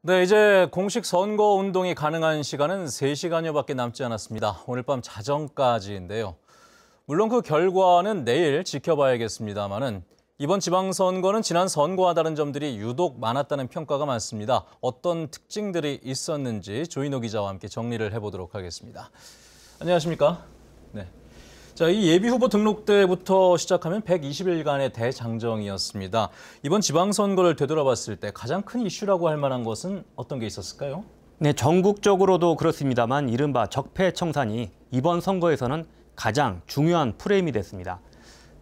네, 이제 공식 선거 운동이 가능한 시간은 3시간여밖에 남지 않았습니다. 오늘 밤 자정까지인데요. 물론 그 결과는 내일 지켜봐야겠습니다만은 이번 지방선거는 지난 선거와 다른 점들이 유독 많았다는 평가가 많습니다. 어떤 특징들이 있었는지 조인호 기자와 함께 정리를 해보도록 하겠습니다. 안녕하십니까? 네. 자, 이 예비후보 등록 때부터 시작하면 120일간의 대장정이었습니다. 이번 지방선거를 되돌아봤을 때 가장 큰 이슈라고 할 만한 것은 어떤 게 있었을까요? 네, 전국적으로도 그렇습니다만 이른바 적폐청산이 이번 선거에서는 가장 중요한 프레임이 됐습니다.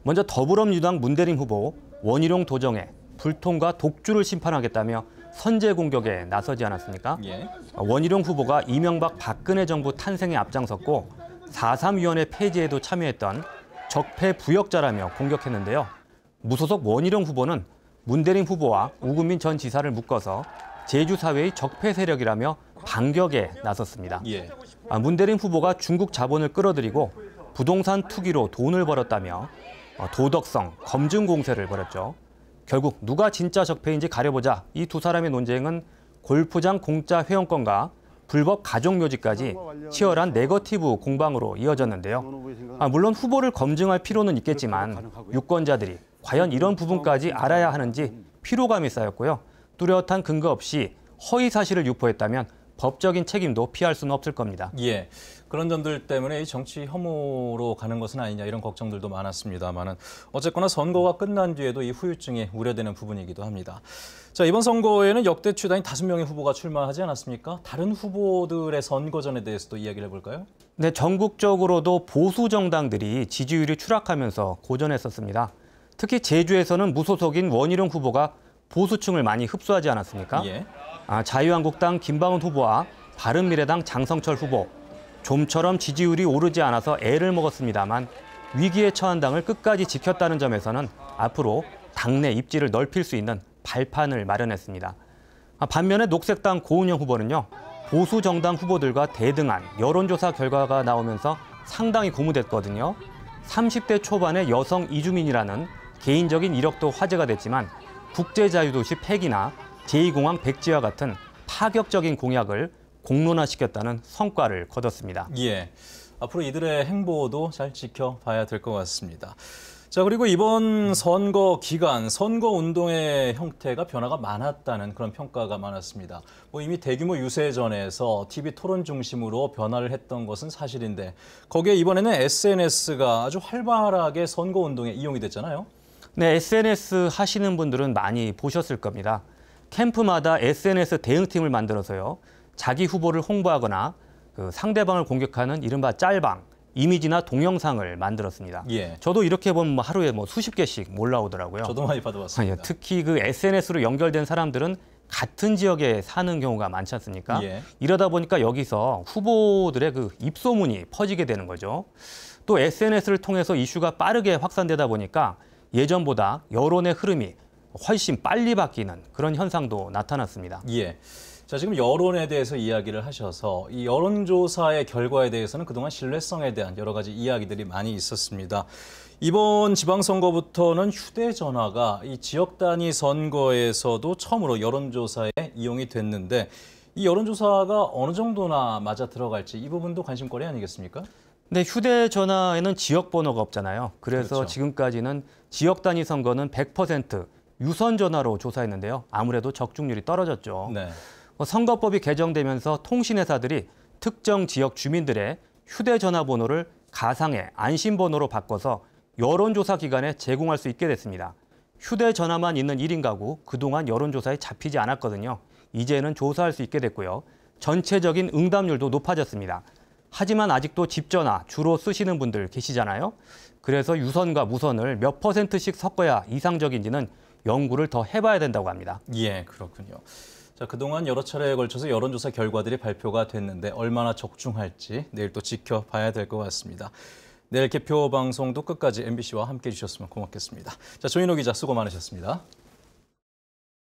먼저 더불어민주당 문대림 후보 원희룡 도정에 불통과 독주를 심판하겠다며 선제 공격에 나서지 않았습니까? 예. 원희룡 후보가 이명박 박근혜 정부 탄생에 앞장섰고 4.3위원회 폐지에도 참여했던 적폐 부역자라며 공격했는데요. 무소속 원희룡 후보는 문대림 후보와 우금민 전 지사를 묶어서 제주 사회의 적폐 세력이라며 반격에 나섰습니다. 예. 문대림 후보가 중국 자본을 끌어들이고 부동산 투기로 돈을 벌었다며 도덕성 검증 공세를 벌였죠. 결국 누가 진짜 적폐인지 가려보자 이 두 사람의 논쟁은 골프장 공짜 회원권과 불법 가족묘지까지 치열한 네거티브 공방으로 이어졌는데요. 물론 후보를 검증할 필요는 있겠지만 유권자들이 과연 이런 부분까지 알아야 하는지 피로감이 쌓였고요. 뚜렷한 근거 없이 허위 사실을 유포했다면 법적인 책임도 피할 수는 없을 겁니다. 예, 그런 점들 때문에 이 정치 혐오로 가는 것은 아니냐 이런 걱정들도 많았습니다만은 어쨌거나 선거가 끝난 뒤에도 이 후유증이 우려되는 부분이기도 합니다. 자, 이번 선거에는 역대 최다인 5명의 후보가 출마하지 않았습니까? 다른 후보들의 선거전에 대해서도 이야기를 해볼까요? 네, 전국적으로도 보수 정당들이 지지율이 추락하면서 고전했었습니다. 특히 제주에서는 무소속인 원희룡 후보가 보수층을 많이 흡수하지 않았습니까? 예. 자유한국당 김방훈 후보와 바른미래당 장성철 후보, 좀처럼 지지율이 오르지 않아서 애를 먹었습니다만 위기에 처한 당을 끝까지 지켰다는 점에서는 앞으로 당내 입지를 넓힐 수 있는 발판을 마련했습니다. 반면에 녹색당 고은영 후보는요, 보수 정당 후보들과 대등한 여론조사 결과가 나오면서 상당히 고무됐거든요. 30대 초반의 여성 이주민이라는 개인적인 이력도 화제가 됐지만 국제자유도시 폐기나 제2공항 백지와 같은 파격적인 공약을 공론화시켰다는 성과를 거뒀습니다. 예, 앞으로 이들의 행보도 잘 지켜봐야 될 것 같습니다. 자, 그리고 이번 선거 기간, 선거 운동의 형태가 변화가 많았다는 그런 평가가 많았습니다. 이미 대규모 유세전에서 TV 토론 중심으로 변화를 했던 것은 사실인데 거기에 이번에는 SNS가 아주 활발하게 선거 운동에 이용이 됐잖아요. 네, SNS 하시는 분들은 많이 보셨을 겁니다. 캠프마다 SNS 대응팀을 만들어서요, 자기 후보를 홍보하거나 상대방을 공격하는 이른바 짤방, 이미지나 동영상을 만들었습니다. 예. 저도 이렇게 보면 하루에 수십 개씩 올라오더라고요. 저도 많이 받아봤습니다. 특히 SNS로 연결된 사람들은 같은 지역에 사는 경우가 많지 않습니까? 예. 이러다 보니까 여기서 후보들의 입소문이 퍼지게 되는 거죠. 또 SNS를 통해서 이슈가 빠르게 확산되다 보니까 예전보다 여론의 흐름이 훨씬 빨리 바뀌는 그런 현상도 나타났습니다. 예. 자, 지금 여론에 대해서 이야기를 하셔서 이 여론조사의 결과에 대해서는 그동안 신뢰성에 대한 여러 가지 이야기들이 많이 있었습니다. 이번 지방선거부터는 휴대전화가 이 지역 단위 선거에서도 처음으로 여론조사에 이용이 됐는데 이 여론조사가 어느 정도나 맞아 들어갈지 이 부분도 관심거리 아니겠습니까? 네, 휴대전화에는 지역 번호가 없잖아요. 그래서 그렇죠. 지금까지는 지역 단위 선거는 100% 유선 전화로 조사했는데요. 아무래도 적중률이 떨어졌죠. 네. 선거법이 개정되면서 통신회사들이 특정 지역 주민들의 휴대전화 번호를 가상의 안심번호로 바꿔서 여론조사 기간에 제공할 수 있게 됐습니다. 휴대전화만 있는 1인 가구 그동안 여론조사에 잡히지 않았거든요. 이제는 조사할 수 있게 됐고요. 전체적인 응답률도 높아졌습니다. 하지만 아직도 집전화 주로 쓰시는 분들 계시잖아요. 그래서 유선과 무선을 몇 %씩 섞어야 이상적인지는 연구를 더 해봐야 된다고 합니다. 예, 그렇군요. 자, 그동안 여러 차례에 걸쳐서 여론조사 결과들이 발표가 됐는데 얼마나 적중할지 내일 또 지켜봐야 될 것 같습니다. 내일 개표 방송도 끝까지 MBC와 함께해 주셨으면 고맙겠습니다. 자, 조인호 기자 수고 많으셨습니다.